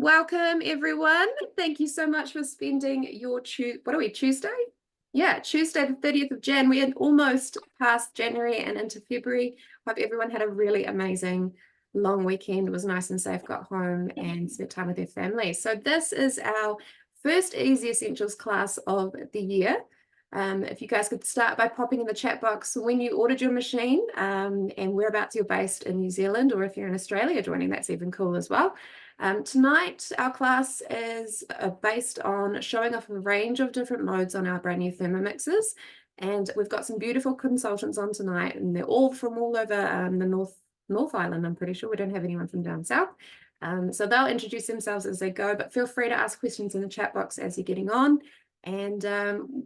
Welcome everyone. Thank you so much for spending your Tuesday? Yeah, Tuesday the 30th of Jan. We are almost past January and into February. Hope everyone had a really amazing long weekend, was nice and safe, got home and spent time with their family. So this is our first Easy Essentials class of the year. If you guys could start by popping in the chat box when you ordered your machine and whereabouts you're based in New Zealand, or if you're in Australia joining, that's even cool as well. Tonight, our class is based on showing off a range of different modes on our brand new Thermomixes. And we've got some beautiful consultants on tonight, and they're all from all over the North Island, I'm pretty sure. We don't have anyone from down south. So they'll introduce themselves as they go, but feel free to ask questions in the chat box as you're getting on, and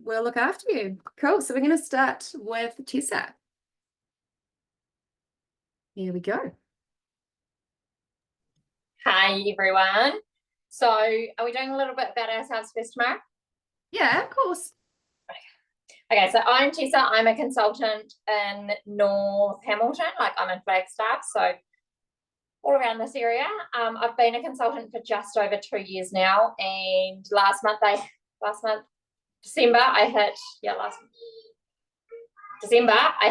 we'll look after you. Cool, so we're going to start with Tessa. Here we go. Hi everyone. So are we doing a little bit about ourselves first, tomorrow? Yeah, of course. Okay, so I'm Tessa. I'm a consultant in North Hamilton, like I'm in Flagstaff, so all around this area. I've been a consultant for just over 2 years now, and last month, December, I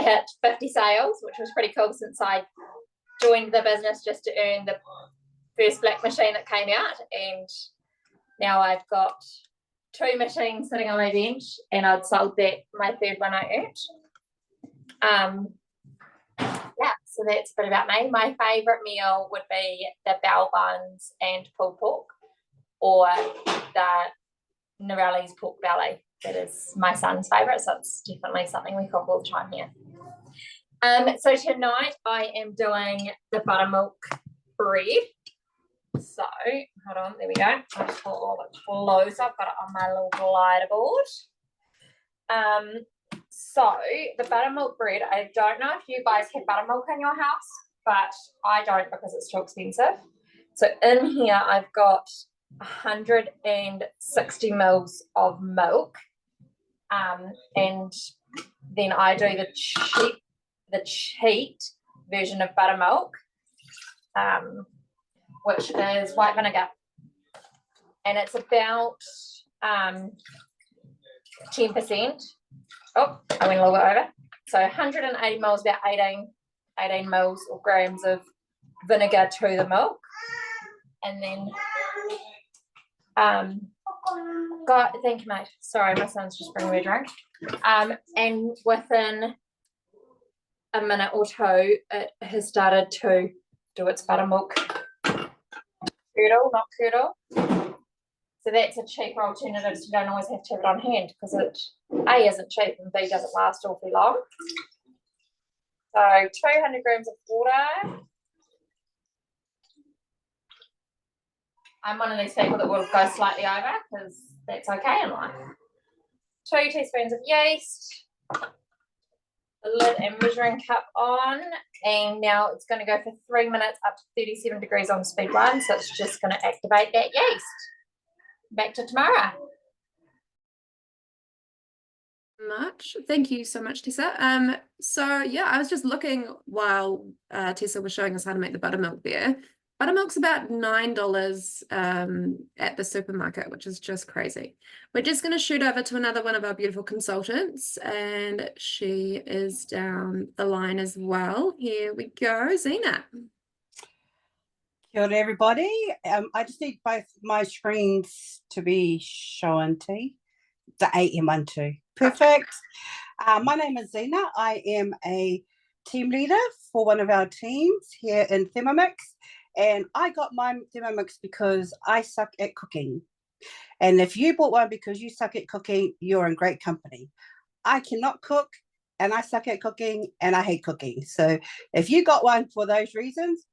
hit 50 sales, which was pretty cool since I joined the business just to earn the first black machine that came out, and now I've got 2 machines sitting on my bench, and I'd sold my third one I earned. Yeah, so that's a bit about me. My favourite meal would be the bell buns and pulled pork, or the Norelli's pork belly. That is my son's favourite, so it's definitely something we cook all the time here. So tonight I am doing the buttermilk bread. So, hold on, there we go. I'll just pull all the close. I've got it on my little glider board. So, the buttermilk bread, I don't know if you guys have buttermilk in your house, but I don't because it's too expensive. So, in here, I've got 160 mils of milk. And then I do the cheap version of buttermilk. Which is white vinegar, and it's about 10%. Oh, I went a little bit over. So 180 mils, about 18 mils or grams of vinegar to the milk, and then thank you, mate. Sorry, my son's just bringing me a drink. And within a minute or two, it has started to do its buttermilk. Not curdle. So that's a cheaper alternative, so you don't always have to have it on hand, because it A, isn't cheap, and B, doesn't last awfully long. So 200 grams of water. I'm one of these people that will go slightly over, because that's okay in life. 2 teaspoons of yeast. The lid and measuring cup on, and now it's going to go for 3 minutes up to 37 degrees on speed 1, so it's just going to activate that yeast. Back to tomorrow. Thank you so much, Tessa. So yeah, I was just looking while Tessa was showing us how to make the buttermilk there. Buttermilk's about $9 at the supermarket, which is just crazy. We're just going to shoot over to another one of our beautiful consultants, and she is down the line as well. Here we go, Zina. Kia ora, everybody. I just need both my screens to be shown to the AM one too. Perfect. My name is Zina. I am a team leader for one of our teams here in Thermomix. And I got my Thermomix because I suck at cooking. And if you bought one because you suck at cooking, you're in great company. I cannot cook, and I suck at cooking, and I hate cooking. So if you got one for those reasons,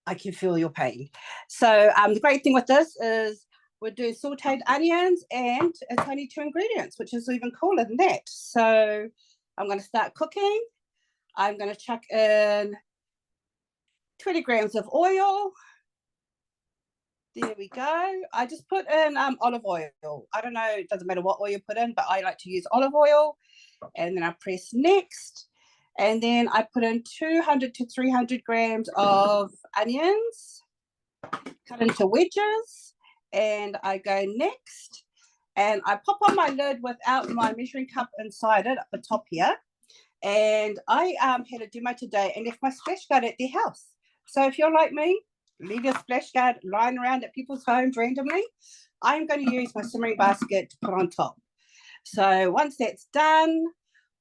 I can feel your pain. So the great thing with this is we do sauteed onions, and it's only 2 ingredients, which is even cooler than that. So I'm going to start cooking. I'm going to chuck in 20 grams of oil. There we go. I just put in olive oil. I don't know, it doesn't matter what oil you put in, but I like to use olive oil. And then I press next. And then I put in 200 to 300 grams of onions. cut into wedges, and I go next, and I pop on my lid without my measuring cup inside it at the top here. And I had a demo today and left my splash guard at their house. So if you're like me, leave your splash guard lying around at people's homes randomly, I'm going to use my simmering basket to put on top. So once that's done,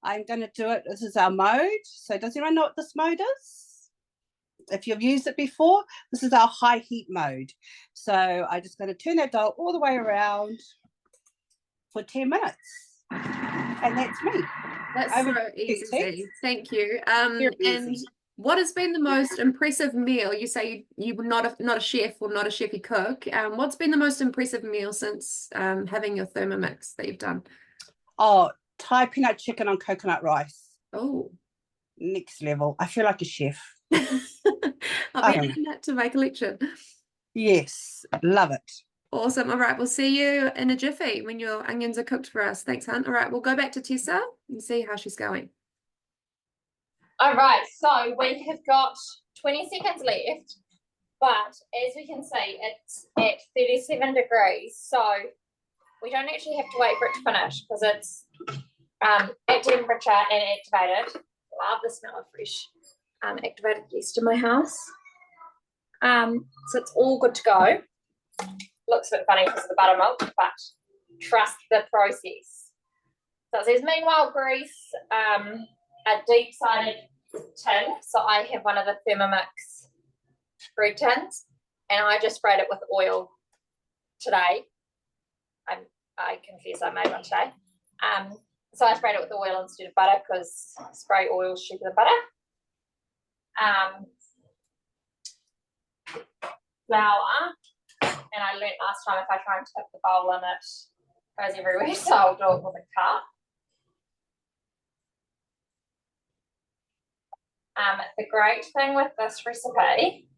I'm going to do it. This is our mode. So does anyone know what this mode is? If you've used it before, this is our high heat mode. So I'm just going to turn that dial all the way around for 10 minutes. And that's me. That's Over so to you, easy. Tess. Thank you. Very And easy. what has been the most impressive meal? You say you were not a chef or not a chefy cook. What's been the most impressive meal since having your Thermomix that you've done? Oh, Thai peanut chicken on coconut rice. Oh, Next level. I feel like a chef. I'll be adding that to my collection. Yes, love it. Awesome. All right, we'll see you in a jiffy when your onions are cooked for us. Thanks, Hunt. All right, we'll go back to Tessa and see how she's going. All right, so we have got 20 seconds left, but as we can see, it's at 37 degrees, so we don't actually have to wait for it to finish because it's at temperature and activated. Love the smell of fresh activated yeast in my house. So it's all good to go. Looks a bit funny because of the buttermilk, but trust the process. So it says, meanwhile, grease a deep-sided tin. So I have one of the Thermomix bread tins, and I just sprayed it with oil today. I confess I made one today. So I sprayed it with oil instead of butter because spray oil is cheaper than butter. Flour, and I learnt last time if I try and tip the bowl in it goes everywhere, so I'll do it with a cup. The great thing with this recipe,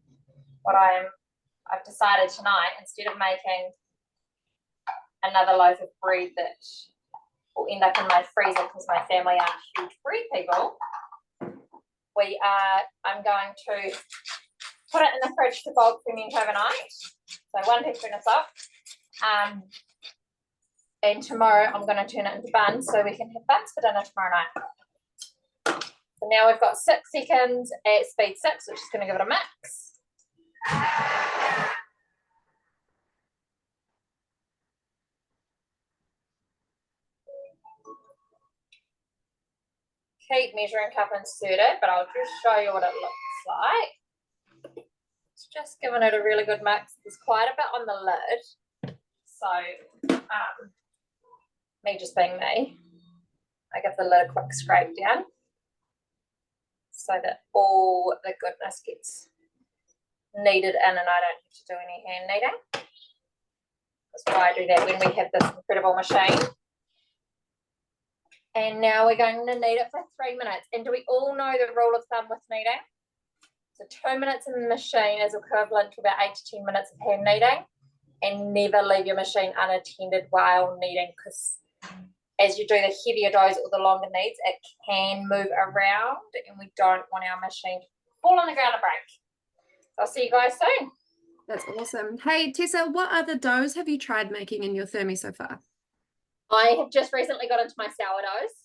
I've decided tonight, instead of making another loaf of bread that will end up in my freezer because my family aren't huge bread people, I'm going to put it in the fridge to bulk ferment overnight. So 1 teaspoon of salt. And tomorrow I'm going to turn it into buns so we can have buns for dinner tomorrow night. So now we've got 6 seconds at speed 6, which is going to give it a mix. Keep measuring cup inserted, but I'll just show you what it looks like. It's just giving it a really good mix. There's quite a bit on the lid, so me just being me, I give the lid a quick scrape down so that all the goodness gets kneaded in and I don't have to do any hand kneading. That's why I do that when we have this incredible machine. And now we're going to knead it for 3 minutes. And do we all know the rule of thumb with kneading? So 2 minutes in the machine is equivalent to about 8 to 10 minutes of hand kneading. And never leave your machine unattended while kneading, because as you do the heavier doughs or the longer kneads, it can move around and we don't want our machine to fall on the ground and break. So I'll see you guys soon. That's awesome. Hey, Tessa, what other doughs have you tried making in your Thermi so far? I have just recently got into my sourdoughs,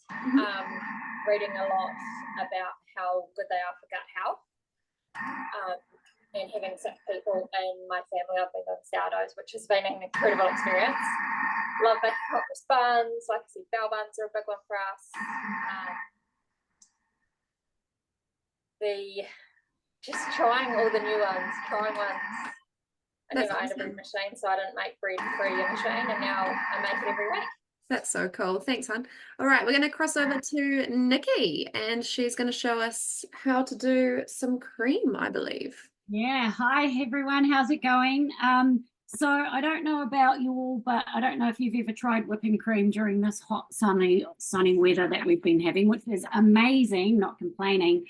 reading a lot about how good they are for gut health. And having sick people in my family, I've been doing sourdoughs, which has been an incredible experience. Love making hot cross buns. Like I said, bell buns are a big one for us. Just trying all the new ones, trying ones. I never owned a bread machine, so I didn't make bread for a machine, and now I make it every week. That's so cool. Thanks, hon. All right, we're going to cross over to Nikki, and she's going to show us how to do some cream, I believe. Yeah, hi everyone, how's it going? So I don't know about you all, but I don't know if you've ever tried whipping cream during this hot, sunny weather that we've been having, which is amazing, not complaining.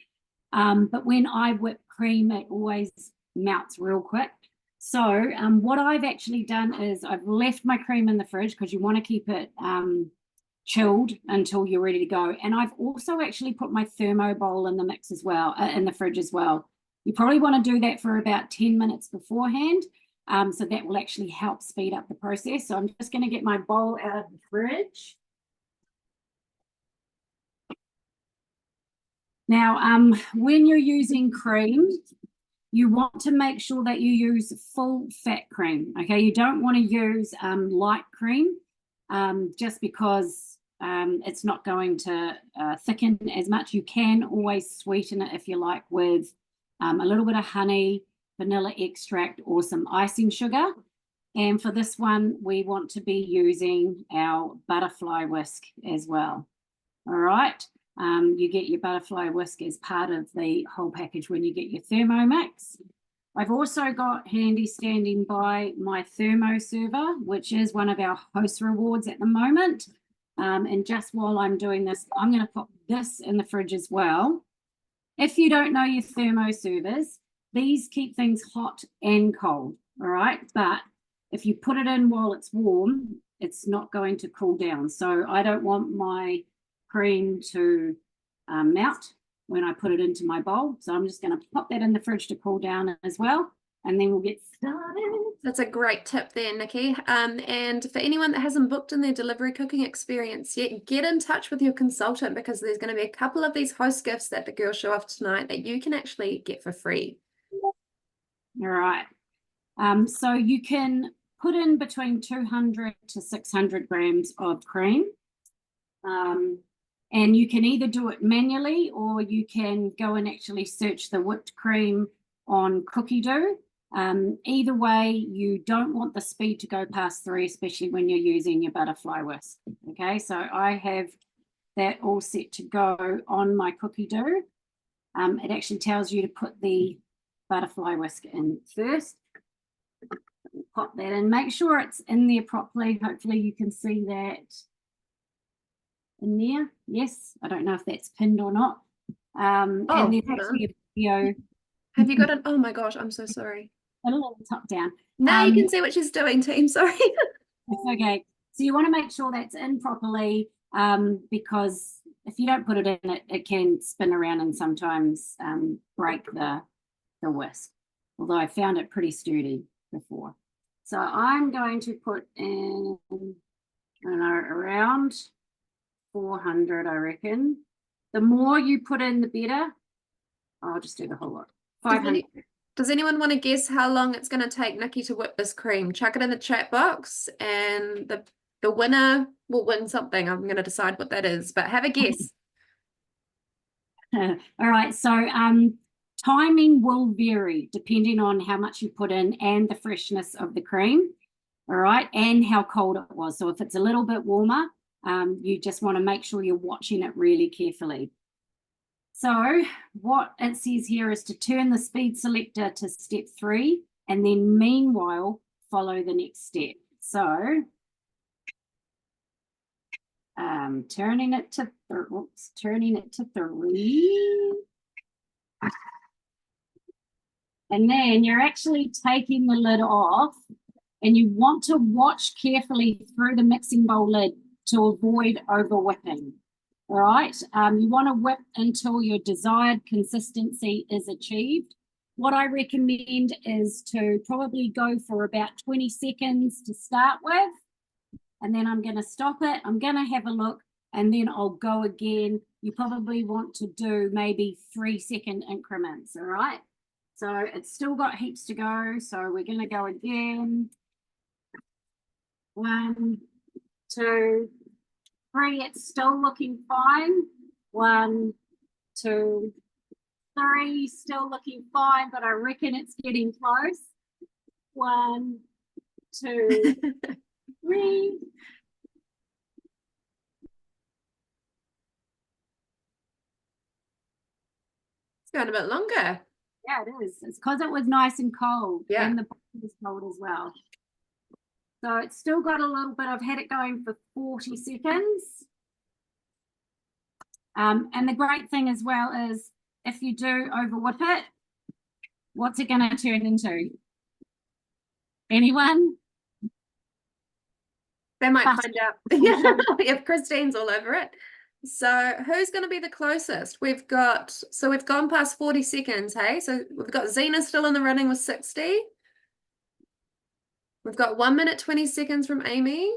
But when I whip cream, it always melts real quick. So what I've actually done is I've left my cream in the fridge because you want to keep it chilled until you're ready to go. And I've also actually put my thermo bowl in the mix as well, in the fridge as well. You probably want to do that for about 10 minutes beforehand. So that will actually help speed up the process. So I'm just going to get my bowl out of the fridge. Now, when you're using cream, you want to make sure that you use full fat cream. Okay, you don't want to use light cream just because it's not going to thicken as much. You can always sweeten it if you like with a little bit of honey, vanilla extract, or some icing sugar. And for this one, we want to be using our butterfly whisk as well. All right. You get your butterfly whisk as part of the whole package when you get your Thermomix. I've also got handy standing by my thermo server, which is one of our host rewards at the moment. And just while I'm doing this, I'm going to put this in the fridge as well. If you don't know your thermo servers, these keep things hot and cold, all right? But if you put it in while it's warm, it's not going to cool down. So I don't want my cream to melt when I put it into my bowl. So I'm just going to pop that in the fridge to cool down as well. And then we'll get started. That's a great tip there, Nikki. And for anyone that hasn't booked in their delivery cooking experience yet, get in touch with your consultant because there's going to be a couple of these host gifts that the girls show off tonight that you can actually get for free. All right. So you can put in between 200 to 600 grams of cream. And you can either do it manually or you can go and actually search the whipped cream on Cookie Dough. Either way, you don't want the speed to go past 3, especially when you're using your butterfly whisk. Okay, so I have that all set to go on my Cookie Dough. It actually tells you to put the butterfly whisk in first. Pop that in, make sure it's in there properly. Hopefully you can see that in there. Yes, I don't know if that's pinned or not. And there's actually a video. Have you got an, oh my gosh, I'm so sorry. A little top down. Now you can see what she's doing, team, sorry. It's okay. So you want to make sure that's in properly because if you don't put it in, it can spin around and sometimes break the whisk. Although I found it pretty sturdy before. So I'm going to put in, I don't know, around 400, I reckon. The more you put in, the better. I'll just do the whole lot. 500. Does anyone want to guess how long it's going to take Nikki to whip this cream? Chuck it in the chat box and the winner will win something. I'm going to decide what that is, but have a guess. All right, so timing will vary depending on how much you put in and the freshness of the cream, all right, and how cold it was. So if it's a little bit warmer, you just want to make sure you're watching it really carefully. So what it says here is to turn the speed selector to step 3 and then meanwhile follow the next step. So turning it to 3. And then you're actually taking the lid off and you want to watch carefully through the mixing bowl lid to avoid over whipping. All right, you want to whip until your desired consistency is achieved. What I recommend is to probably go for about 20 seconds to start with, and then I'm going to stop it. I'm going to have a look, and then I'll go again. You probably want to do maybe 3-second increments, all right? So it's still got heaps to go, so we're going to go again. 1, 2, 3, it's still looking fine. 1, 2, 3, still looking fine, but I reckon it's getting close. 1, 2, 3. It's going a bit longer. Yeah, it is. It's because it was nice and cold. Yeah. And the bottom was cold as well. So it's still got a little bit. I've had it going for 40 seconds. And the great thing as well is if you do over whip it, what's it going to turn into? Anyone? They might Butter. find out. Yeah, if Christine's all over it. So who's going to be the closest? We've gone past 40 seconds, hey? So we've got Zina still in the running with 60. We've got 1 minute 20 seconds from Amy.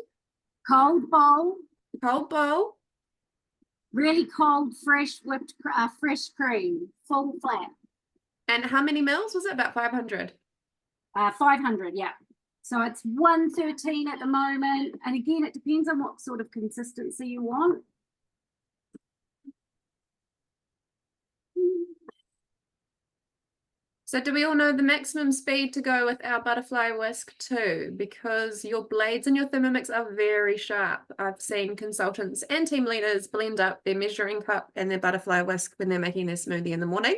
Cold bowl, Cold bowl. really cold, fresh fresh cream, full flat. And how many mils was it? About 500. 500, yeah. So it's 113 at the moment. And again, it depends on what sort of consistency you want. So do we all know the maximum speed to go with our butterfly whisk too? Because your blades and your Thermomix are very sharp. I've seen consultants and team leaders blend up their measuring cup and their butterfly whisk when they're making their smoothie in the morning.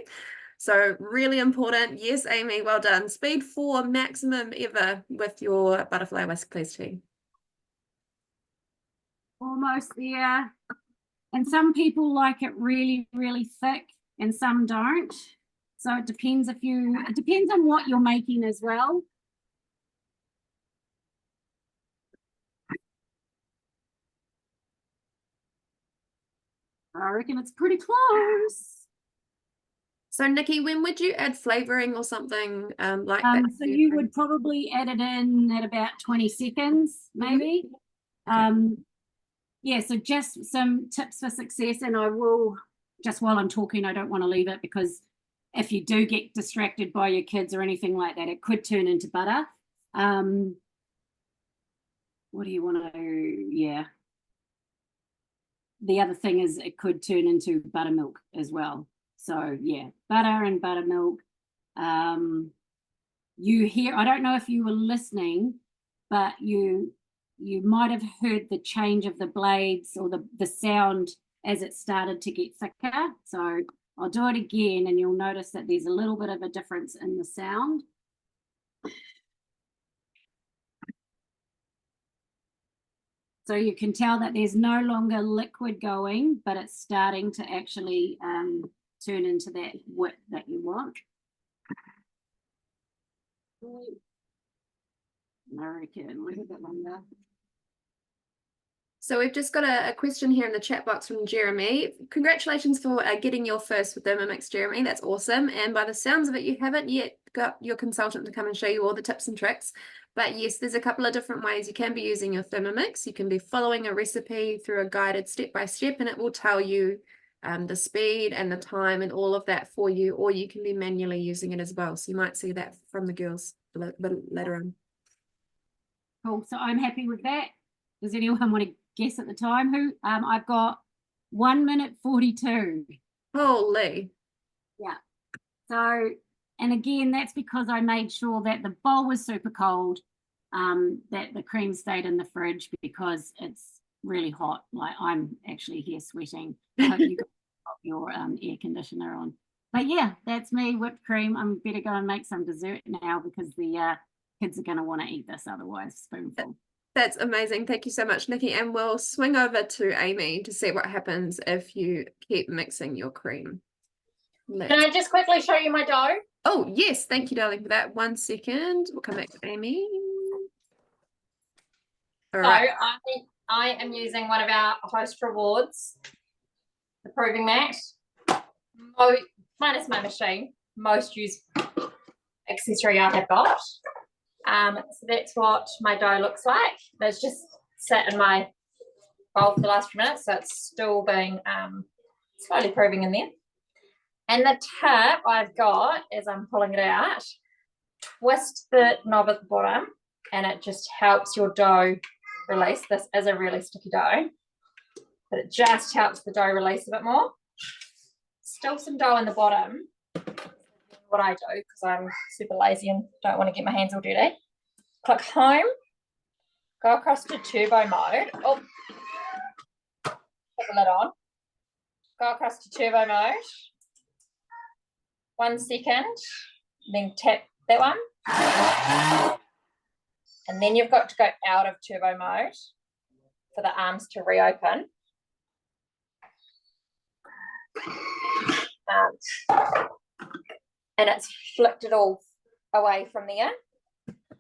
So really important. Yes, Amy, well done. Speed 4 maximum ever with your butterfly whisk, please, team. Almost there. And some people like it really, really thick and some don't. So it depends on what you're making as well. I reckon it's pretty close. So Nikki, when would you add flavoring or something like that? So you would probably add it in at about 20 seconds, maybe. Yeah, so just some tips for success, and I will, just while I'm talking, I don't want to leave it, because if you do get distracted by your kids or anything like that, it could turn into butter. What do you want to do? Yeah. The other thing is it could turn into buttermilk as well. So yeah, butter and buttermilk. You hear, I don't know if you were listening, but you might have heard the change of the blades or the sound as it started to get thicker. So I'll do it again and you'll notice that there's a little bit of a difference in the sound. So you can tell that there's no longer liquid going, but it's starting to actually turn into that wit that you want. I reckon a little bit longer. So we've just got a question here in the chat box from Jeremy. Congratulations for getting your first with Thermomix, Jeremy. That's awesome. And by the sounds of it, you haven't yet got your consultant to come and show you all the tips and tricks. But yes, there's a couple of different ways you can be using your Thermomix. You can be following a recipe through a guided step-by-step, and it will tell you the speed and the time and all of that for you, or you can be manually using it as well. So you might see that from the girls a little bit later on. Cool. So I'm happy with that. Does anyone want to guess at the time? Who? I've got 1 minute 42. Holy. Yeah. So, and again, that's because I made sure that the bowl was super cold, that the cream stayed in the fridge because it's really hot. Like I'm actually here sweating. I hope you got your air conditioner on. But yeah, that's me, whipped cream. I'm better go and make some dessert now because the kids are going to want to eat this otherwise, spoonful. That's amazing. Thank you so much, Nikki. And we'll swing over to Amy to see what happens if you keep mixing your cream. Can I just quickly show you my dough? Oh, yes. Thank you, darling, for that. 1 second. We'll come back to Amy. All right. So I am using one of our host rewards, the proving mat. Minus my machine, most used accessory I have got. So that's what my dough looks like. It's just sat in my bowl for the last few minutes, so it's still being slowly proving in there. And the tip I've got, as I'm pulling it out, twist the knob at the bottom, and it just helps your dough release. This is a really sticky dough, but it just helps the dough release a bit more. Still some dough in the bottom. What I do, because I'm super lazy and don't want to get my hands all dirty. Click home, go across to turbo mode. Oh, put the lid on. Go across to turbo mode. 1 second, then tap that one. And then you've got to go out of turbo mode for the arms to reopen. And it's flicked it all away from there.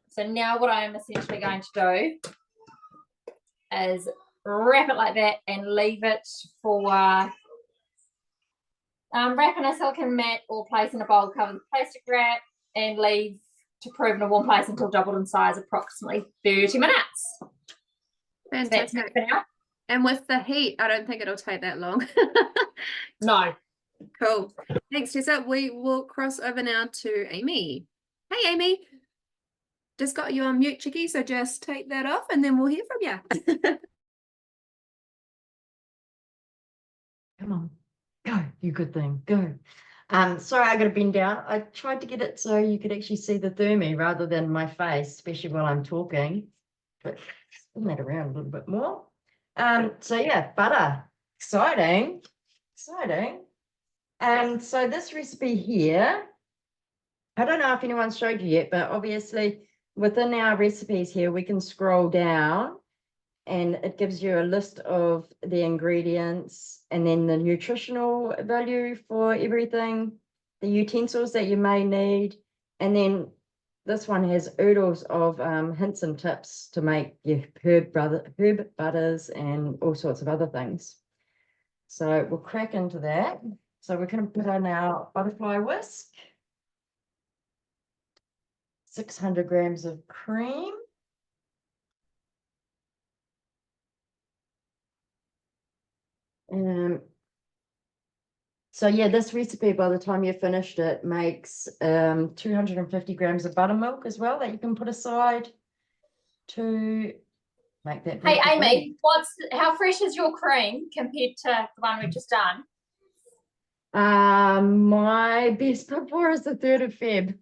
So now what I am essentially going to do is wrap it like that and leave it for wrap in a silicone mat or place in a bowl covered with plastic wrap and leave to prove in a warm place until doubled in size, approximately 30 minutes. That's Fantastic. it for now. And with the heat, I don't think it'll take that long. No. Cool. Thanks, Tessa. We will cross over now to Amy. Hey, Amy. Just got you on mute, Chicky, so just take that off and then we'll hear from you. Come on, go, you good thing, go. Sorry, I got to bend down. I tried to get it so you could actually see the Thermi rather than my face, especially while I'm talking. But spin that around a little bit more. So yeah, butter, exciting, exciting. And so this recipe here, I don't know if anyone's showed you yet, but obviously within our recipes here, we can scroll down and it gives you a list of the ingredients and then the nutritional value for everything, the utensils that you may need. And then this one has oodles of hints and tips to make your herb butters and all sorts of other things. So we'll crack into that. So we're going to put on our butterfly whisk, 600 grams of cream, so yeah, this recipe, by the time you've finished it, makes 250 grams of buttermilk as well that you can put aside to make that. Hey, Amy, how fresh is your cream compared to the one we've just done? My best before is the 3rd of Feb.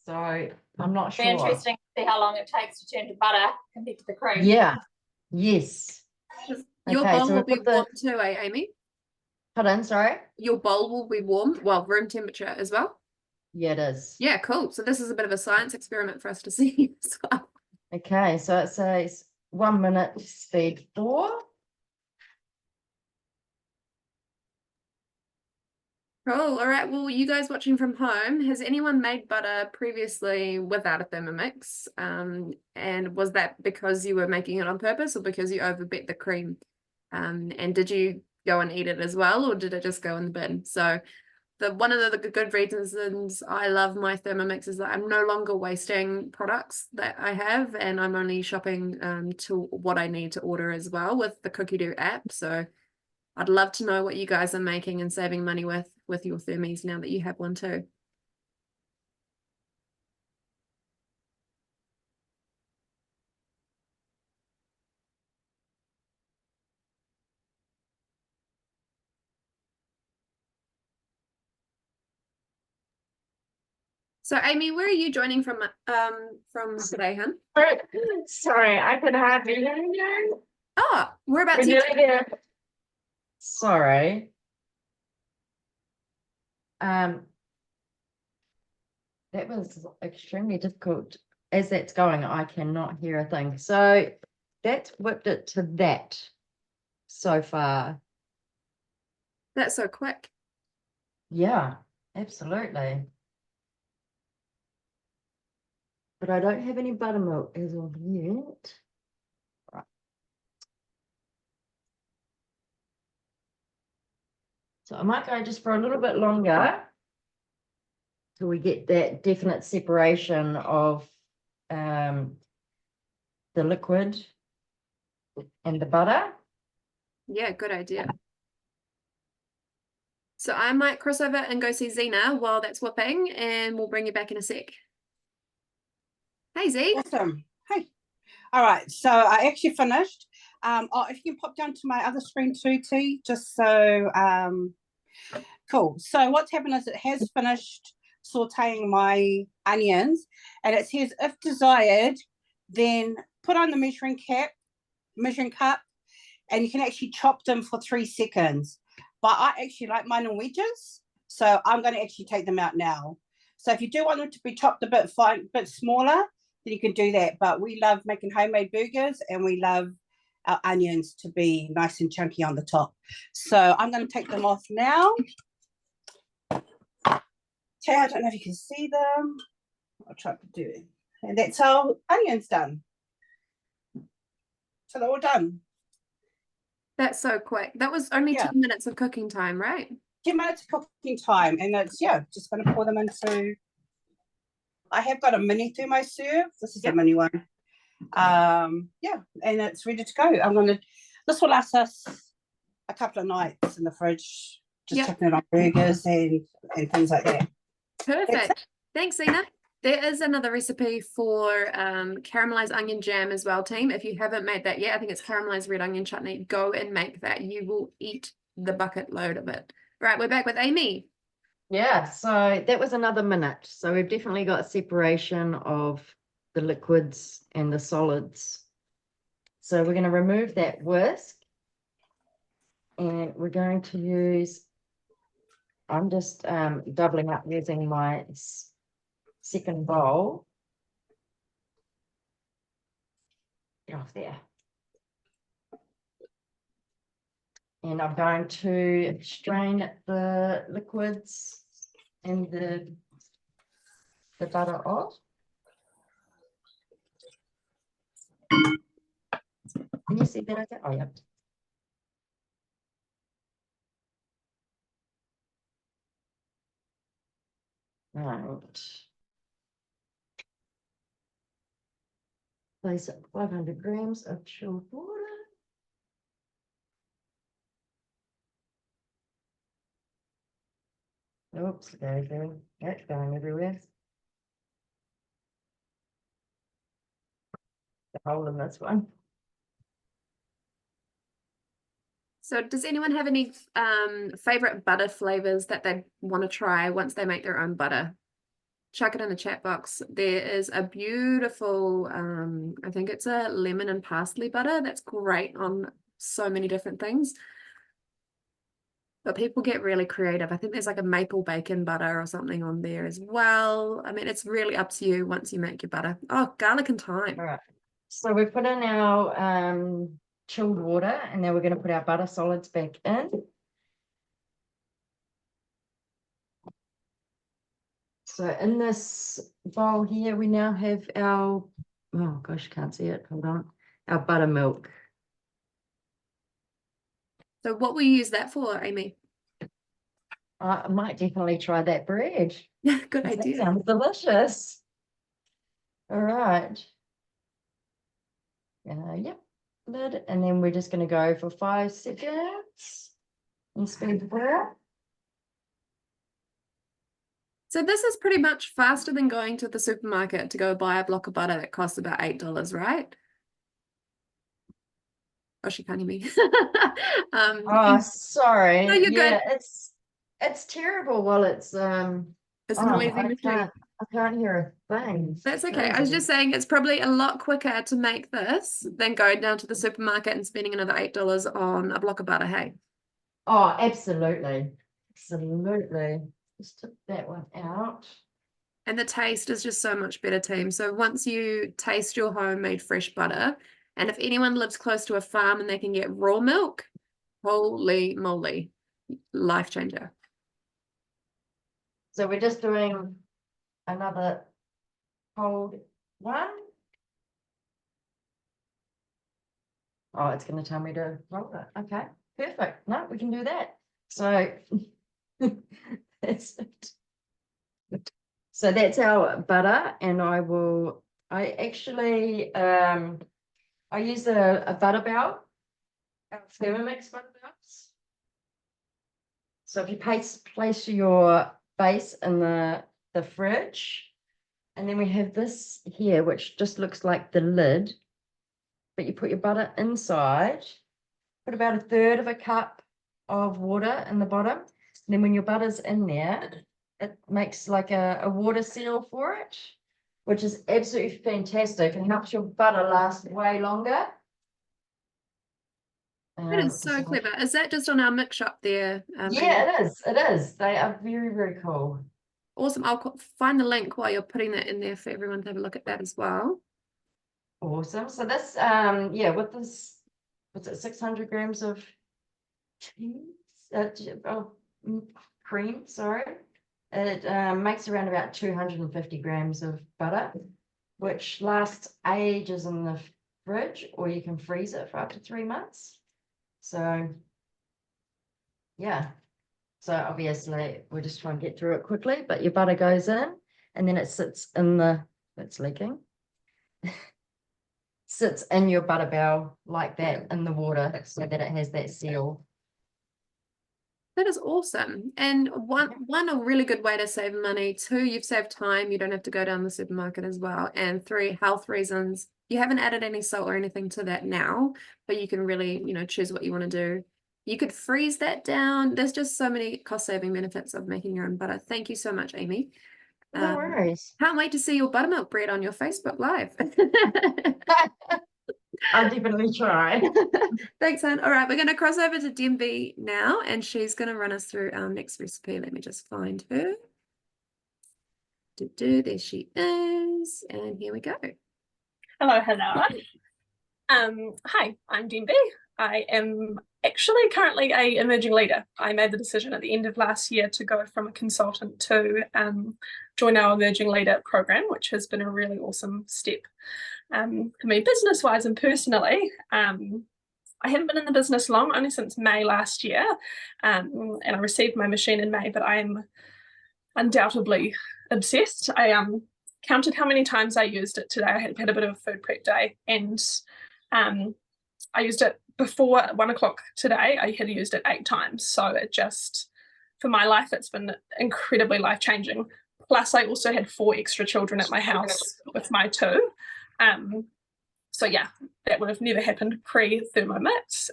So I'm not sure. Very interesting to see how long it takes to turn to butter compared to the cream. Yeah. Yes. Your Okay, bowl so will we be put the- warm too, eh, Amy? Pardon, sorry? Your bowl will be warm, well, room temperature as well. Yeah, it is. Yeah, cool. So this is a bit of a science experiment for us to see as well. Okay, so it says 1 minute speed 4. Cool. All right. Well, you guys watching from home, has anyone made butter previously without a Thermomix? And was that because you were making it on purpose or because you overbet the cream? And did you go and eat it as well, or did it just go in the bin? So one of the good reasons I love my Thermomix is that I'm no longer wasting products that I have, and I'm only shopping to what I need to order as well with the Cookie Do app. So I'd love to know what you guys are making and saving money with your Thermies now that you have one too. So Amy, where are you joining from today, hun? Sorry, I could hardly hear you. Oh, we're about We're to nearly there. Sorry. That was extremely difficult. As that's going, I cannot hear a thing. So that's whipped it to that so far. That's so quick. Yeah, absolutely. But I don't have any buttermilk as of yet. Right. So I might go just for a little bit longer till we get that definite separation of the liquid and the butter. Yeah, good idea. So I might cross over and go see Zina while that's whipping, and we'll bring you back in a sec. Hey, Z. Awesome. Hey. All right. So I actually finished. If you can pop down to my other screen too, T, just so cool. So what's happened is it has finished sauteing my onions, and it says if desired, then put on the measuring cup, and you can actually chop them for 3 seconds. But I actually like mine in wedges, so I'm going to actually take them out now. So if you do want them to be chopped a bit smaller, then you can do that. But we love making homemade burgers, and we love our onions to be nice and chunky on the top. So I'm going to take them off now. Okay, I don't know if you can see them. I'll try to do it. And that's our onions done. So they're all done. That's so quick. That was only Yeah. 10 minutes of cooking time, right? 10 minutes of cooking time, and it's just going to pour them into. I have got a mini thermo serve. This is Yep. a mini one. And it's ready to go. This will last us a couple of nights in the fridge, just Yep. tipping it on burgers and things like that. Perfect. Thanks, Zina. There is another recipe for caramelized onion jam as well, team. If you haven't made that yet, I think it's caramelized red onion chutney. Go and make that. You will eat the bucket load of it. Right, we're back with Amy. Yeah, so that was another minute. So we've definitely got separation of the liquids and the solids. So we're going to remove that whisk, and we're going to use, I'm just doubling up using my second bowl. Get off there. And I'm going to strain the liquids and the butter off. Can you see that? Okay? Oh, yeah. Right. Place 500 grams of chilled water. Oops, there you go. That's going everywhere. The hole in this one. So does anyone have any favorite butter flavors that they want to try once they make their own butter? Chuck it in the chat box. There is a beautiful, I think it's a lemon and parsley butter that's great on so many different things. But people get really creative. I think there's like a maple bacon butter or something on there as well. I mean, it's really up to you once you make your butter. Oh, garlic and thyme. All right. So we put in our chilled water, and now we're going to put our butter solids back in. So in this bowl here, we now have our, oh gosh, can't see it. Hold on. Our buttermilk. So what will you use that for, Amy? I might definitely try that bread. Good That idea. sounds delicious. All right. Yep. Lid, and then we're just going to go for 5 seconds and speed the butter. So this is pretty much faster than going to the supermarket to go buy a block of butter that costs about $8, right? Oh, she can't hear me. Oh, sorry. No, you're Yeah, good. it's terrible. Well, it's It's a oh, noisy I machine. can't hear a thing. That's okay. I was just saying it's probably a lot quicker to make this than going down to the supermarket and spending another $8 on a block of butter, hey? Oh, absolutely. Absolutely. Just took that one out. And the taste is just so much better, team. So once you taste your homemade fresh butter, and if anyone lives close to a farm and they can get raw milk, holy moly, life changer. So we're just doing another cold one. Oh, it's going to tell me to roll it. Okay, perfect. No, we can do that. So that's it. So that's our butter, and I actually I use a butter belt, a Thermomix butter belts. So if you place your base in the fridge, and then we have this here, which just looks like the lid, but you put your butter inside, put about 1/3 of a cup of water in the bottom. And then when your butter's in there, it makes like a water seal for it, which is absolutely fantastic and helps your butter last way longer. That is so clever. Is that just on our mix shop there? Yeah, it is. It is. They are very, very cool. Awesome. I'll find the link while you're putting that in there for everyone to have a look at that as well. Awesome. So this, yeah, with this, what's it, 600 grams of cheese, cream, sorry. It makes around about 250 grams of butter, which lasts ages in the fridge, or you can freeze it for up to 3 months. So yeah, so obviously we're just trying to get through it quickly, but your butter goes in and then it sits in it's leaking, sits in your butter barrel like that in the water so that it has that seal. That is awesome. And one, a really good way to save money. Two, you've saved time. You don't have to go down the supermarket as well. And three, health reasons. You haven't added any salt or anything to that now, but you can really, choose what you want to do. You could freeze that down. There's just so many cost-saving benefits of making your own butter. Thank you so much, Amy. No worries. Can't wait to see your buttermilk bread on your Facebook Live. I'll definitely try. Thanks, Anne. All right, we're going to cross over to Dhenby now, and she's going to run us through our next recipe. Let me just find her. There she is, and here we go. Hello. Hi, I'm Dhenby. I am actually currently a emerging leader. I made the decision at the end of last year to go from a consultant to join our emerging leader program, which has been a really awesome step for me business-wise and personally. I haven't been in the business long, only since May last year, and I received my machine in May, but I am undoubtedly obsessed. I counted how many times I used it today. I had a bit of a food prep day, and I used it before 1 o'clock today. I had used it 8 times, so it just, for my life, it's been incredibly life-changing. Plus, I also had 4 extra children at my house with my 2. So yeah, that would have never happened pre-Thermomix.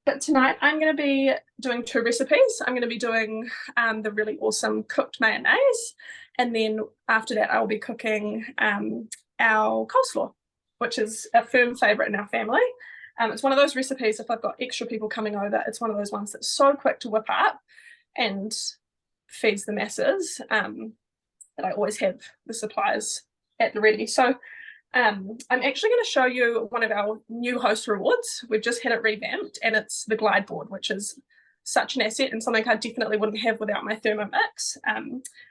But tonight I'm going to be doing 2 recipes. I'm going to be doing the really awesome cooked mayonnaise, and then after that I'll be cooking our coleslaw, which is a firm favourite in our family. It's one of those recipes, if I've got extra people coming over, it's one of those ones that's so quick to whip up and feeds the masses that I always have the supplies at the ready. So I'm actually going to show you one of our new host rewards. We've just had it revamped, and it's the glide board, which is such an asset and something I definitely wouldn't have without my Thermomix.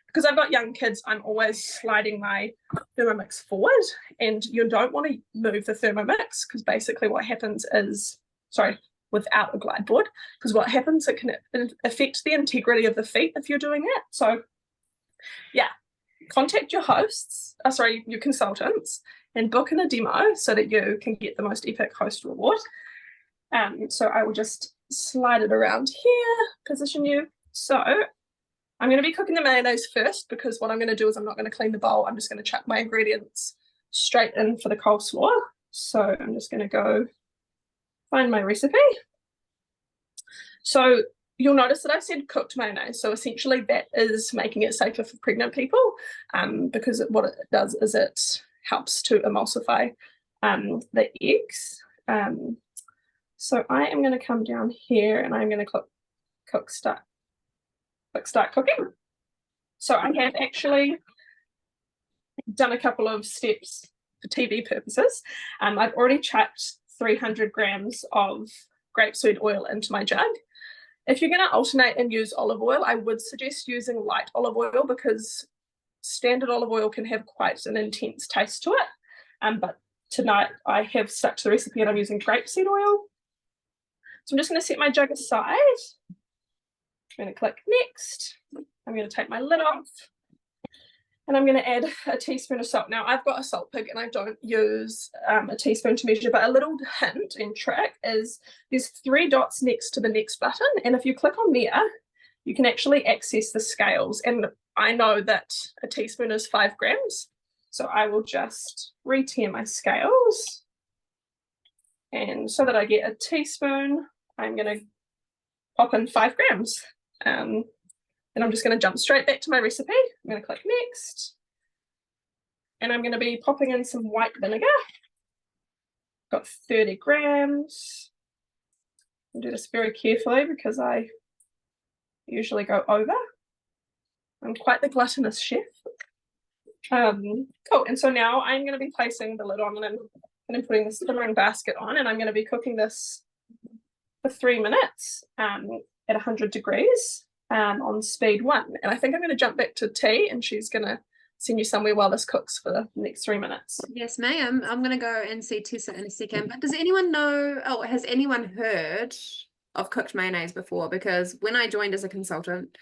Because I've got young kids, I'm always sliding my Thermomix forward, and you don't want to move the Thermomix, because basically what happens is, without a glide board, because what happens, it can affect the integrity of the feet if you're doing it. So yeah, contact your hosts, your consultants, and book in a demo so that you can get the most epic host reward. So I will just slide it around here, position you. So I'm going to be cooking the mayonnaise first, because what I'm going to do is I'm not going to clean the bowl. I'm just going to chuck my ingredients straight in for the coleslaw. So I'm just going to go find my recipe. So you'll notice that I said cooked mayonnaise. So essentially that is making it safer for pregnant people, because what it does is it helps to emulsify the eggs. So I am going to come down here and I'm going to start cooking. So I have actually done a couple of steps for TV purposes. I've already chucked 300 grams of grapeseed oil into my jug. If you're going to alternate and use olive oil, I would suggest using light olive oil, because standard olive oil can have quite an intense taste to it. But tonight I have stuck to the recipe and I'm using grapeseed oil. So I'm just going to set my jug aside. I'm going to click next. I'm going to take my lid off, and I'm going to add a teaspoon of salt. Now I've got a salt pig and I don't use a teaspoon to measure, but a little hint and trick is there's 3 dots next to the next button, and if you click on there, you can actually access the scales. And I know that a teaspoon is 5 grams, so I will just re-tear my scales. And so that I get a teaspoon, I'm going to pop in 5 grams. And I'm just going to jump straight back to my recipe. I'm going to click next. And I'm going to be popping in some white vinegar. Got 30 grams. I'll do this very carefully because I usually go over. I'm quite the gluttonous chef. Cool. And so now I'm going to be placing the lid on, and I'm putting the simmering basket on, and I'm going to be cooking this for 3 minutes at 100 degrees on speed 1. And I think I'm going to jump back to tea, and she's going to send you somewhere while this cooks for the next 3 minutes. Yes, ma'am. I'm going to go and see Tessa in a second. But does anyone know, oh, has anyone heard of cooked mayonnaise before? Because when I joined as a consultant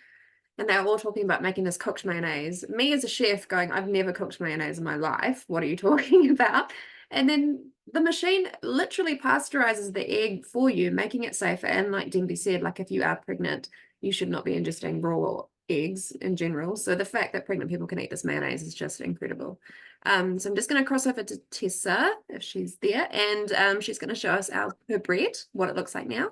and they were all talking about making this cooked mayonnaise, me as a chef going, I've never cooked mayonnaise in my life. What are you talking about? And then the machine literally pasteurizes the egg for you, making it safer. And like Dhenby said, like if you are pregnant, you should not be ingesting raw eggs in general. So the fact that pregnant people can eat this mayonnaise is just incredible. So I'm just going to cross over to Tessa if she's there, and she's going to show us her bread, what it looks like now.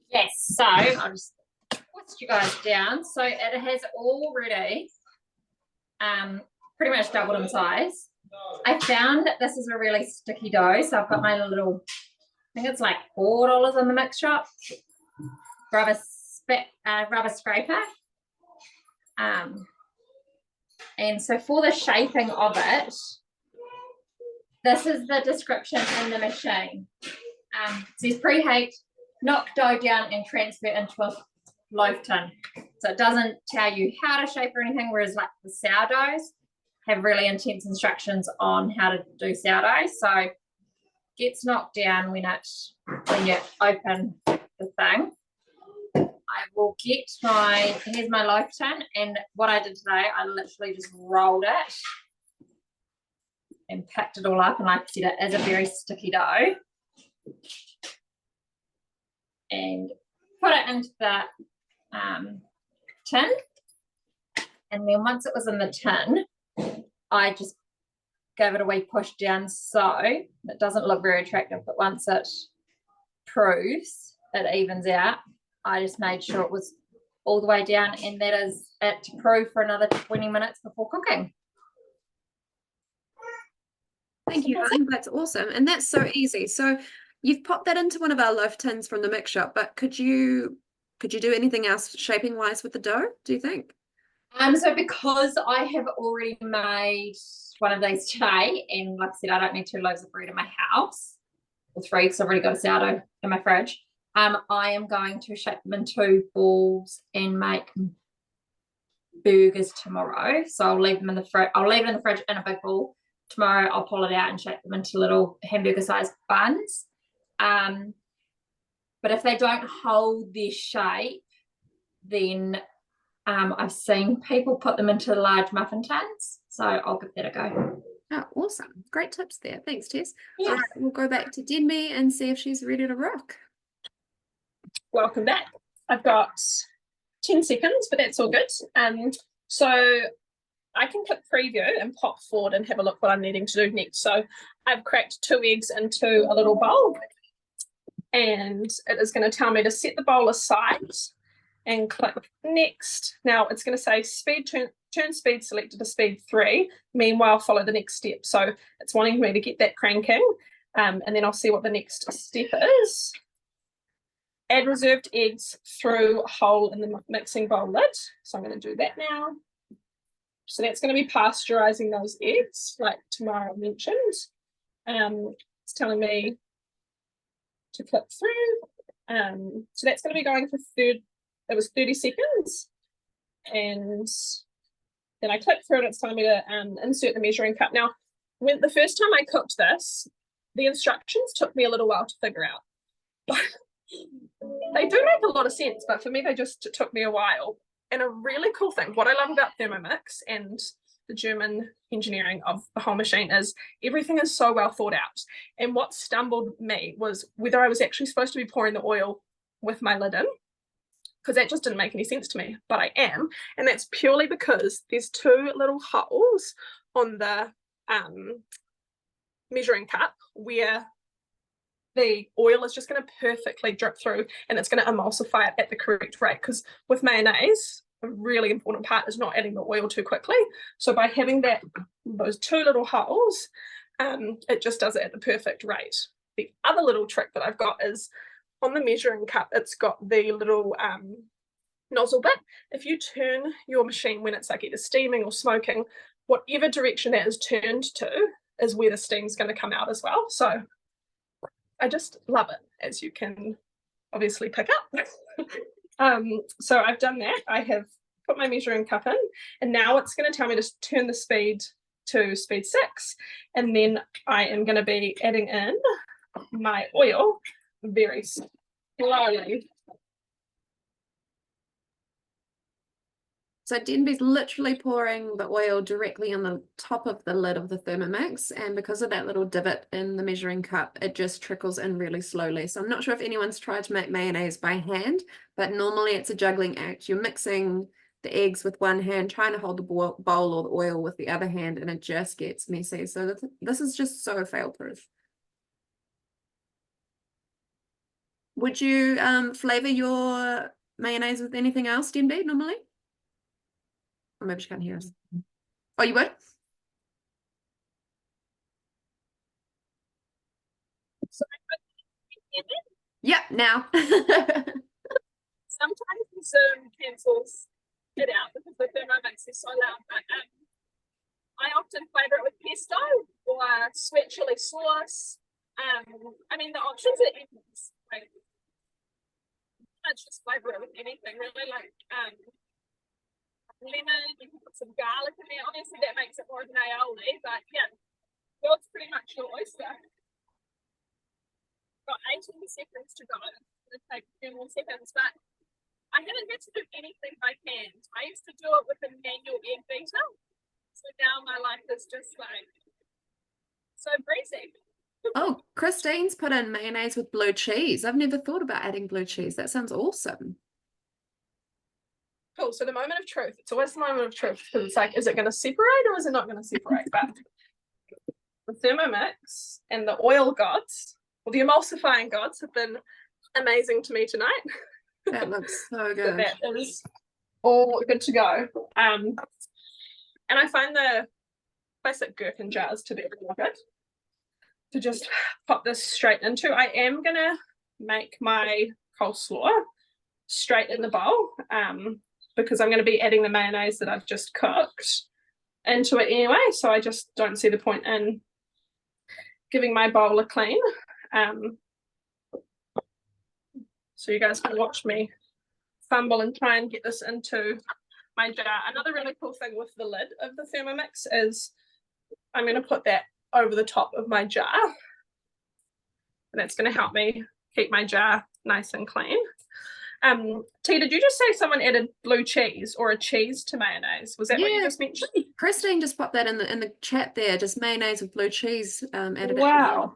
Yes, so I'll just twist you guys down. So it has already pretty much doubled in size. I found that this is a really sticky dough, so I've got my little, I think it's like $4 in the mix shop, rubber scraper. And so for the shaping of it, this is the description in the machine. It says preheat, knock dough down and transfer into a loaf tin. So it doesn't tell you how to shape or anything, whereas like the sourdoughs have really intense instructions on how to do sourdough. So it gets knocked down when you open the thing. I will get here's my loaf tin, and what I did today, I literally just rolled it and packed it all up, and like I said, it is a very sticky dough. And put it into the tin, and then once it was in the tin, I just gave it a wee push down, so it doesn't look very attractive, but once it proves, it evens out. I just made sure it was all the way down, and that is it to prove for another 20 minutes before cooking. Thank you, hon. That's awesome. And that's so easy. So you've popped that into one of our loaf tins from the mix shop, but could you do anything else shaping wise with the dough, do you think? So because I have already made one of these today, and like I said, I don't need 2 loaves of bread in my house, or 3 because I've already got a sourdough in my fridge. I am going to shape them into balls and make burgers tomorrow. So I'll leave them in the fridge. I'll leave it in the fridge in a big ball. Tomorrow I'll pull it out and shape them into little hamburger-sized buns. But if they don't hold their shape, then I've seen people put them into large muffin tins. So I'll give that a go. Oh, awesome. Great tips there. Thanks, Tess. Yes. All right, we'll go back to Dhenby and see if she's ready to rock. Welcome back. I've got 10 seconds, but that's all good. So I can click preview and pop forward and have a look what I'm needing to do next. So I've cracked 2 eggs into a little bowl, and it is going to tell me to set the bowl aside and click next. Now it's going to say speed turn speed selected to speed 3. Meanwhile, follow the next step. So it's wanting me to get that cranking, and then I'll see what the next step is. Add reserved eggs through a hole in the mixing bowl lid. So I'm going to do that now. So that's going to be pasteurizing those eggs, like Tamara mentioned. It's telling me to click through. So that's going to be going for 30 seconds. And then I click through and it's telling me to insert the measuring cup. Now, the first time I cooked this, the instructions took me a little while to figure out. They do make a lot of sense, but for me, they just took me a while. And a really cool thing, what I love about Thermomix and the German engineering of the whole machine is everything is so well thought out. And what stumbled me was whether I was actually supposed to be pouring the oil with my lid in, because that just didn't make any sense to me, but I am. And that's purely because there's 2 little holes on the measuring cup where the oil is just going to perfectly drip through, and it's going to emulsify it at the correct rate, because with mayonnaise, a really important part is not adding the oil too quickly. So by having those 2 little holes, it just does it at the perfect rate. The other little trick that I've got is on the measuring cup, it's got the little nozzle bit. If you turn your machine when it's like either steaming or smoking, whatever direction that is turned to is where the steam's going to come out as well. So I just love it, as you can obviously pick up. So I've done that. I have put my measuring cup in, and now it's going to tell me to turn the speed to speed 6, and then I am going to be adding in my oil very slowly. So Denby's literally pouring the oil directly on the top of the lid of the Thermomix, and because of that little divot in the measuring cup, it just trickles in really slowly. So I'm not sure if anyone's tried to make mayonnaise by hand, but normally it's a juggling act. You're mixing the eggs with one hand, trying to hold the bowl or the oil with the other hand, and it just gets messy. So this is just so fail-proof. Would you flavor your mayonnaise with anything else, Dhenby, normally? Or maybe she can't hear us. Oh, you would? Yeah, now. Sometimes the Zoom cancels it out because the Thermomix is so loud, but I often flavour it with pesto or sweet chili sauce. I mean, the options are endless. Like, let's just flavour it with anything, really. Like lemon, you can put some garlic in there. Obviously, that makes it more of an aioli, but yeah, that's pretty much your oyster. Got 18 seconds to go. It's going to take 10 more seconds, but I haven't had to do anything by hand. I used to do it with a manual egg beater, so now my life is just like so breezy. Oh, Christine's put in mayonnaise with blue cheese. I've never thought about adding blue cheese. That sounds awesome. Cool. So the moment of truth. It's always the moment of truth because it's like, is it going to separate or is it not going to separate? But the Thermomix and the oil gods, or the emulsifying gods, have been amazing to me tonight. That looks so So good. that is all good to go. And I find the classic gherkin jars to be really good to just pop this straight into. I am going to make my coleslaw straight in the bowl. Because I'm going to be adding the mayonnaise that I've just cooked into it anyway, so I just don't see the point in giving my bowl a clean. So you guys can watch me fumble and try and get this into my jar. Another really cool thing with the lid of the Thermomix is I'm going to put that over the top of my jar, and that's going to help me keep my jar nice and clean. T, did you just say someone added blue cheese or a cheese to mayonnaise? Was that what you just mentioned? Christine just popped that in the chat there, just mayonnaise with blue cheese added. Wow.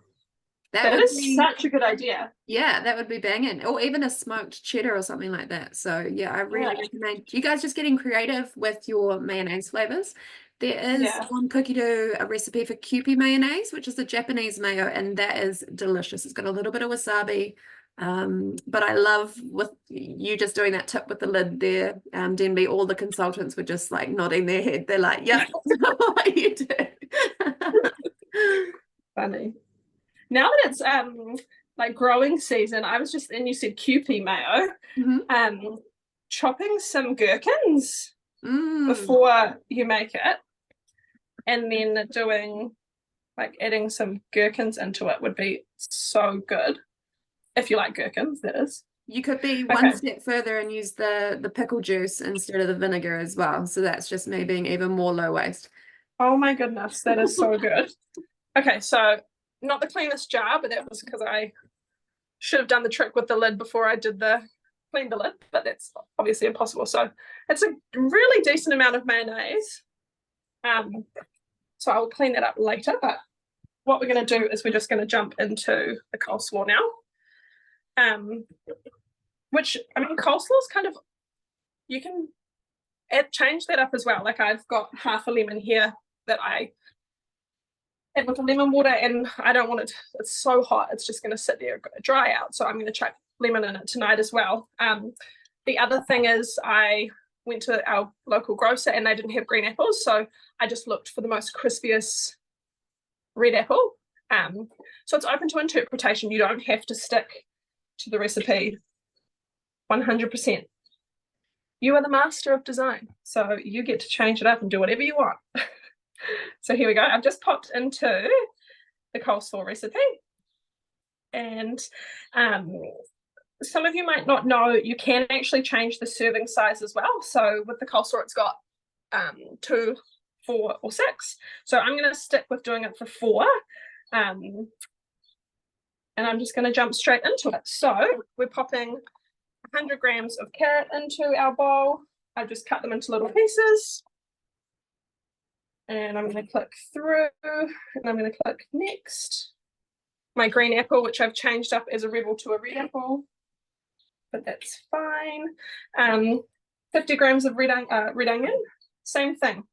That would is be, such a good idea. yeah, that would be banging. Or even a smoked cheddar or something like that. So yeah, I really recommend you guys just getting creative with your mayonnaise flavors. There is on Cookie Dough a recipe for Kewpie mayonnaise, which is the Japanese mayo, and that is delicious. It's got a little bit of wasabi. But I love with you just doing that tip with the lid there, Dhenby, all the consultants were just like nodding their head. They're like, yeah, that's what you do. Funny. Now that it's like growing season, I was just, and you said Kewpie mayo, chopping some gherkins before you make it, and then doing like adding some gherkins into it would be so good. If you like gherkins, that is. You could be one step further and use the pickle juice instead of the vinegar as well. So that's just me being even more low waste. Oh my goodness, that is so good. Okay, so not the cleanest jar, but that was because I should have done the trick with the lid before I did clean the lid, but that's obviously impossible. So it's a really decent amount of mayonnaise. So I'll clean that up later, but what we're going to do is we're just going to jump into the coleslaw now. Which, I mean, coleslaw is kind of, you can change that up as well. Like I've got half a lemon here that I add with the lemon water, and I don't want it, it's so hot, it's just going to sit there, dry out. So I'm going to chuck lemon in it tonight as well. The other thing is I went to our local grocer and they didn't have green apples, so I just looked for the most crispiest red apple. So it's open to interpretation. You don't have to stick to the recipe 100%. You are the master of design, so you get to change it up and do whatever you want. So here we go. I've just popped into the coleslaw recipe, and some of you might not know, you can actually change the serving size as well. So with the coleslaw, it's got 2, 4, or 6. So I'm going to stick with doing it for 4. And I'm just going to jump straight into it. So we're popping 100 grams of carrot into our bowl. I've just cut them into little pieces. And I'm going to click through, and I'm going to click next. My green apple, which I've changed up as a rebel to a red apple, but that's fine. 50 grams of red onion, same thing.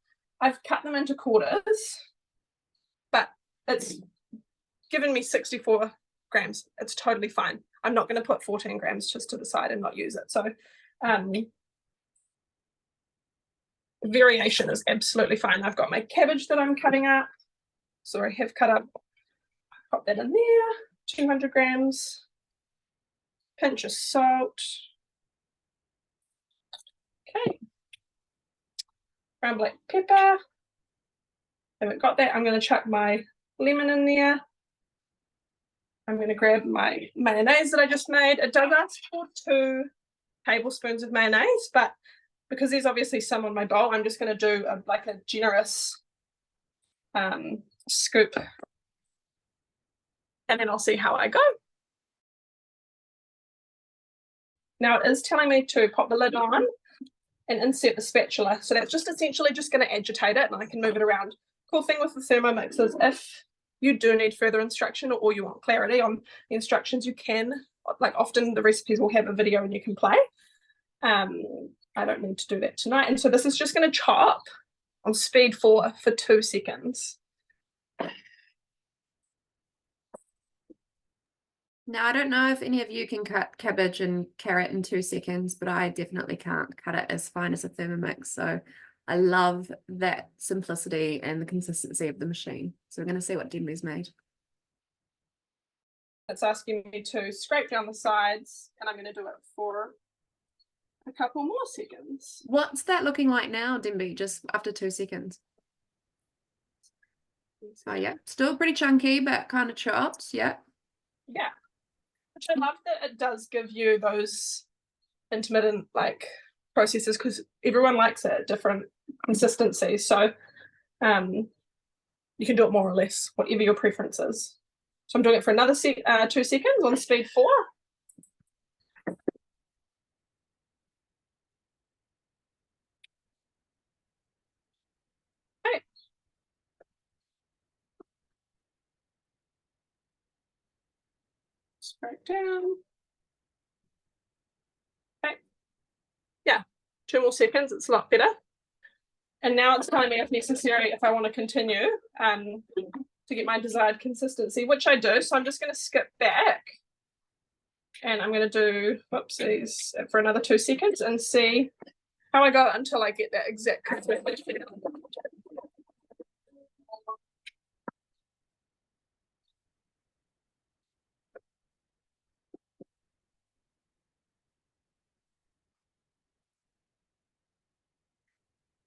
I've cut them into quarters, but it's given me 64 grams. It's totally fine. I'm not going to put 14 grams just to the side and not use it. So variation is absolutely fine. I've got my cabbage that I'm cutting up. So I have cut up, pop that in there, 200 grams, pinch of salt. Okay. Ground black pepper. Haven't got that. I'm going to chuck my lemon in there. I'm going to grab my mayonnaise that I just made. It does ask for 2 tablespoons of mayonnaise, but because there's obviously some on my bowl, I'm just going to do a generous scoop, and then I'll see how I go. Now it is telling me to pop the lid on and insert the spatula. So that's just essentially just going to agitate it, and I can move it around. Cool thing with the Thermomix is if you do need further instruction or you want clarity on the instructions, you can, like often the recipes will have a video and you can play. I don't need to do that tonight. And so this is just going to chop on speed 4 for 2 seconds. Now, I don't know if any of you can cut cabbage and carrot in 2 seconds, but I definitely can't cut it as fine as a Thermomix. So I love that simplicity and the consistency of the machine. So we're going to see what Dhenby's made. It's asking me to scrape down the sides, and I'm going to do it for a couple more seconds. What's that looking like now, Dhenby, just after 2 seconds? Oh, yeah, still pretty chunky, but kind of chopped. Yeah. Yeah. Which I love that it does give you those intermittent processes, because everyone likes it at different consistencies. So you can do it more or less, whatever your preference is. So I'm doing it for another 2 seconds on speed 4. Okay. Scrape down. Okay. Yeah, 2 more seconds, it's a lot better. And now it's telling me if necessary, if I want to continue to get my desired consistency, which I do. So I'm just going to skip back, and I'm going to do, whoopsies, for another 2 seconds and see how I go until I get that exact consistency.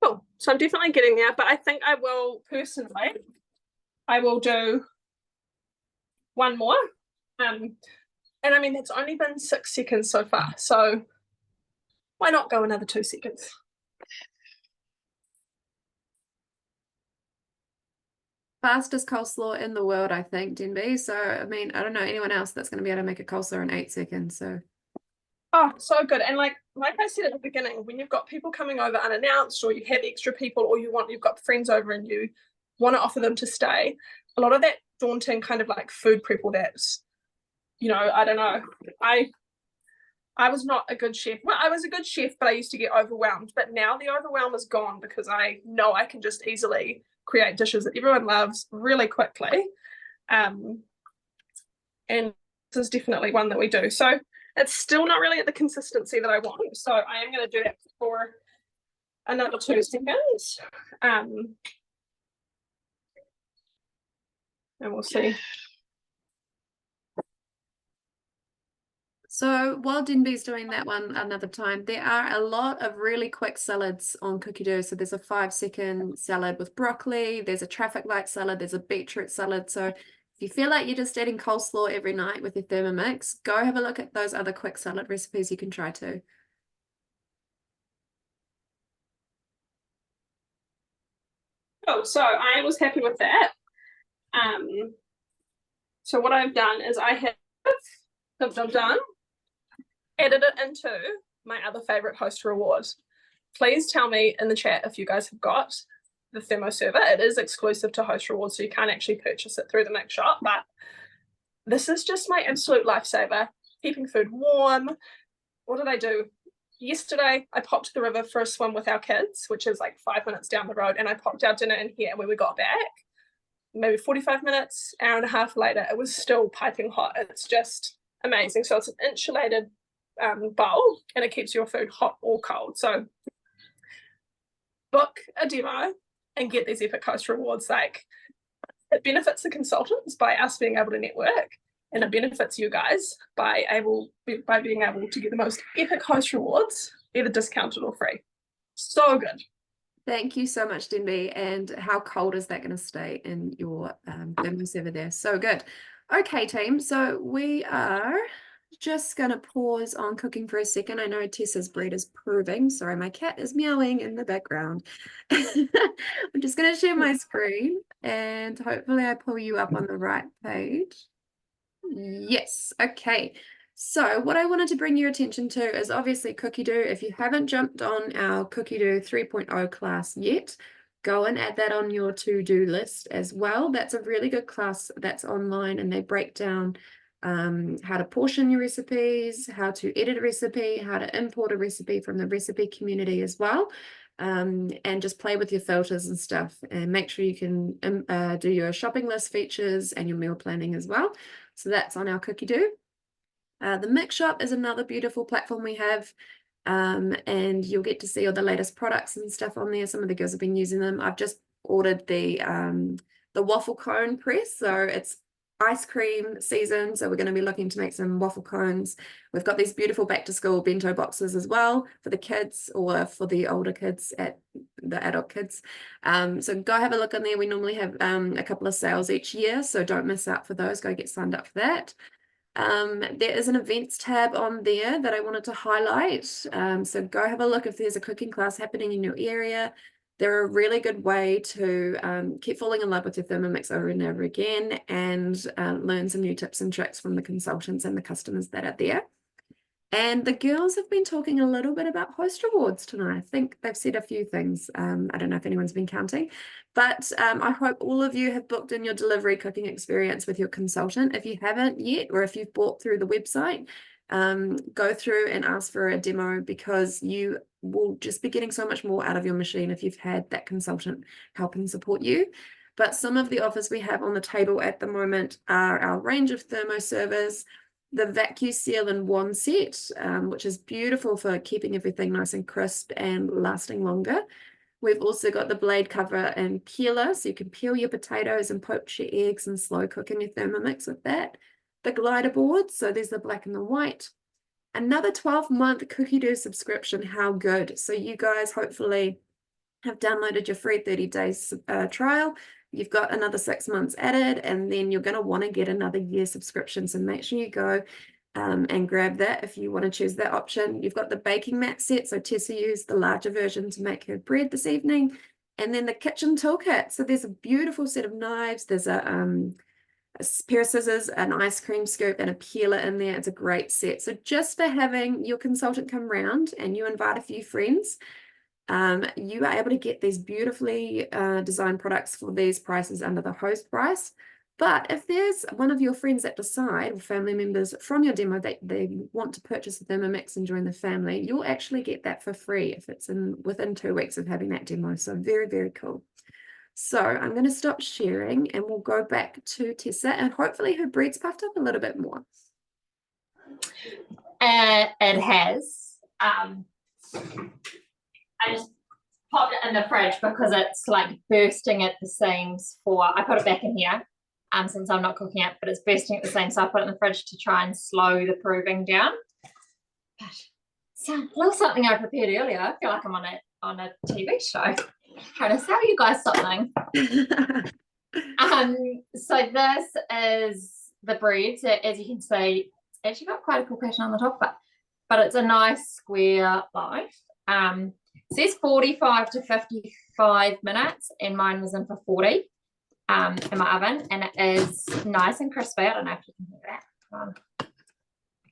Cool. So I'm definitely getting there, but I think I will personally, I will do 1 more. And I mean, it's only been 6 seconds so far. So why not go another 2 seconds? Fastest coleslaw in the world, I think, Dhenby. So, I mean, I don't know anyone else that's going to be able to make a coleslaw in 8 seconds. So, oh, so good. And like I said at the beginning, when you've got people coming over unannounced, or you have extra people, or you've got friends over and you want to offer them to stay, a lot of that daunting kind of like food prep, or that's, I don't know. I was not a good chef. Well, I was a good chef, but I used to get overwhelmed. But now the overwhelm is gone, because I know I can just easily create dishes that everyone loves really quickly. And this is definitely one that we do. So it's still not really at the consistency that I want. So I am going to do that for another 2 seconds. And we'll see. So while Dhenby's doing that one another time, there are a lot of really quick salads on Cookie Dough. So there's a 5-second salad with broccoli, there's a traffic light salad, there's a beetroot salad. So If you feel like you're just eating coleslaw every night with your Thermomix, go have a look at those other quick salad recipes you can try too. Oh, so I was happy with that. So what I've done is I have added it into my other favorite host reward. Please tell me in the chat if you guys have got the thermo server. It is exclusive to host rewards, so you can't actually purchase it through the Mix shop, but this is just my absolute lifesaver, keeping food warm. What did I do? Yesterday, I popped to the river for a swim with our kids, which is like 5 minutes down the road, and I popped our dinner in here. When we got back, maybe 45 minutes, hour and a half later, it was still piping hot. It's just amazing. So it's an insulated bowl, and it keeps your food hot or cold. So book a demo and get these epic host rewards. Like, it benefits the consultants by us being able to network, and it benefits you guys by being able to get the most epic host rewards, either discounted or free. So good. Thank you so much, Dhenby. And how cold is that going to stay in your thermo server there? So good. Okay, team. So we are just going to pause on cooking for a second. I know Tessa's bread is proving. Sorry, my cat is meowing in the background. I'm just going to share my screen and hopefully I pull you up on the right page. Yes. Okay. So what I wanted to bring your attention to is obviously Cookie Dough. If you haven't jumped on our Cookie Dough 3.0 class yet, go and add that on your to-do list as well. That's a really good class that's online, and they break down how to portion your recipes, how to edit a recipe, how to import a recipe from the recipe community as well, and just play with your filters and stuff, and make sure you can do your shopping list features and your meal planning as well. So that's on our Cookie Dough. The Mix Shop is another beautiful platform we have, and you'll get to see all the latest products and stuff on there. Some of the girls have been using them. I've just ordered the waffle cone press, so it's ice cream season, so we're going to be looking to make some waffle cones. We've got these beautiful back to school bento boxes as well for the kids or for the older kids, the adult kids. So go have a look on there. We normally have a couple of sales each year, so don't miss out for those. Go get signed up for that. There is an events tab on there that I wanted to highlight. So go have a look if there's a cooking class happening in your area. They're a really good way to keep falling in love with your Thermomix over and over again, and learn some new tips and tricks from the consultants and the customers that are there. And the girls have been talking a little bit about host rewards tonight. I think they've said a few things. I don't know if anyone's been counting, but I hope all of you have booked in your delivery cooking experience with your consultant. If you haven't yet, or if you've bought through the website, go through and ask for a demo, because you will just be getting so much more out of your machine if you've had that consultant help and support you. But some of the offers we have on the table at the moment are our range of thermo servers, the vacuum seal and wand set, which is beautiful for keeping everything nice and crisp and lasting longer. We've also got the blade cover and peeler, so you can peel your potatoes and poach your eggs and slow cook in your Thermomix with that. The glider board, so there's the black and the white. Another 12-month Cookie Dough subscription. How good. So you guys hopefully have downloaded your free 30 days trial. You've got another 6 months added, and then you're going to want to get another year subscription. So make sure you go and grab that if you want to choose that option. You've got the baking mat set. So Tessa used the larger version to make her bread this evening. And then the kitchen toolkit. So there's a beautiful set of knives. There's a pair of scissors, an ice cream scoop, and a peeler in there. It's a great set. So just for having your consultant come round and you invite a few friends, you are able to get these beautifully designed products for these prices under the host price. But if there's one of your friends that decide, or family members from your demo, that they want to purchase a Thermomix and join the family, you'll actually get that for free if it's within 2 weeks of having that demo. So very, very cool. So I'm going to stop sharing and we'll go back to Tessa, and hopefully her bread's puffed up a little bit more. It has. I just popped it in the fridge because it's like bursting at the seams I put it back in here since I'm not cooking it, but it's bursting at the seams, so I put it in the fridge to try and slow the proving down. But it's a little something I prepared earlier. I feel like I'm on a TV show trying to sell you guys something. So this is the bread. So as you can see, it's actually got quite a cool pattern on the top, but it's a nice square loaf. It says 45 to 55 minutes, and mine was in for 40 in my oven, and it is nice and crispy. I don't know if you can hear that.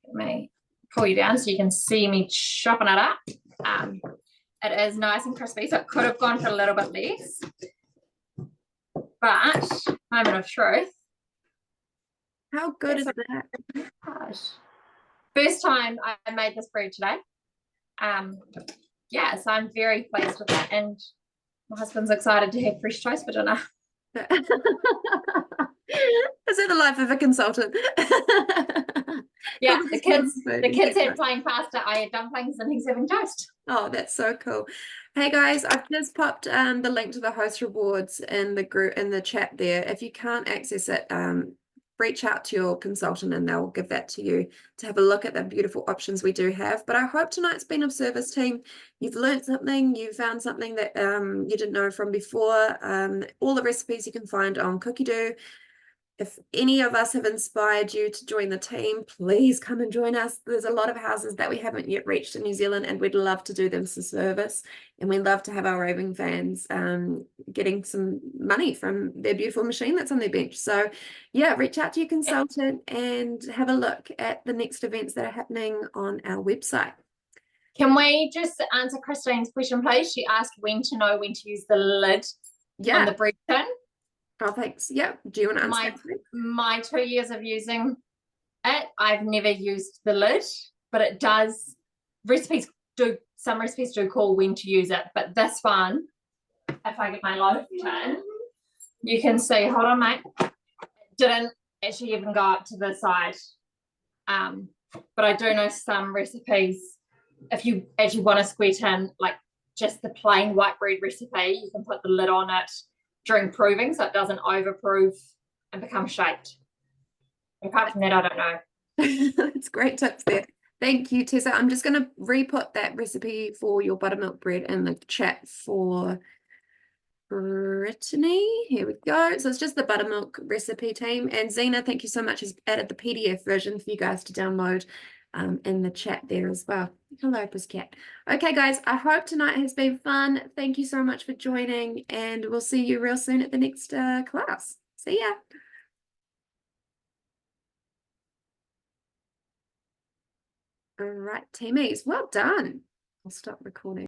Let me pull you down so you can see me chopping it up. It is nice and crispy, so it could have gone for a little bit less. But moment of truth. How good is Yes, that? Gosh. First time I made this bread today. Yeah, so I'm very pleased with that, and my husband's excited to have fresh toast for dinner. Is it the life of a consultant? Yeah, Cook the us kids food the and kids get had plain pasta, I had dumplings, and he's having toast. Oh, that's so cool. Hey guys, I've just popped the link to the host rewards in the group in the chat there. If you can't access it, reach out to your consultant and they'll give that to you to have a look at the beautiful options we do have. But I hope tonight's been of service, team. You've learned something, you found something that you didn't know from before. All the recipes you can find on CookieDoo. If any of us have inspired you to join the team, please come and join us. There's a lot of houses that we haven't yet reached in New Zealand, and we'd love to do them for service. And we love to have our raving fans getting some money from their beautiful machine that's on their bench. So yeah, reach out to your consultant and have a look at the next events that are happening on our website. Can we just answer Christine's question, please? She asked when to know when to use the lid on the bread tin. Oh, thanks. Yeah. Do you want to answer that? My 2 years of using it, I've never used the lid, but it does. Some recipes do call when to use it, but this one, if I get my loaf tin, you can see. Hold on, mate. It didn't actually even go up to the side. But I do know some recipes, if you actually want a square tin, like just the plain white bread recipe, you can put the lid on it during proving so it doesn't overprove and become shaped. Apart from that, I don't know. That's great tips there. Thank you, Tessa. I'm just going to re-put that recipe for your buttermilk bread in the chat for Brittany. Here we go. So it's just the buttermilk recipe, team. And Zina, thank you so much, has added the PDF version for you guys to download in the chat there as well. Hello, Pussycat. Okay, guys, I hope tonight has been fun. Thank you so much for joining, and we'll see you real soon at the next class. See ya. All right, teamies, well done. I'll stop recording.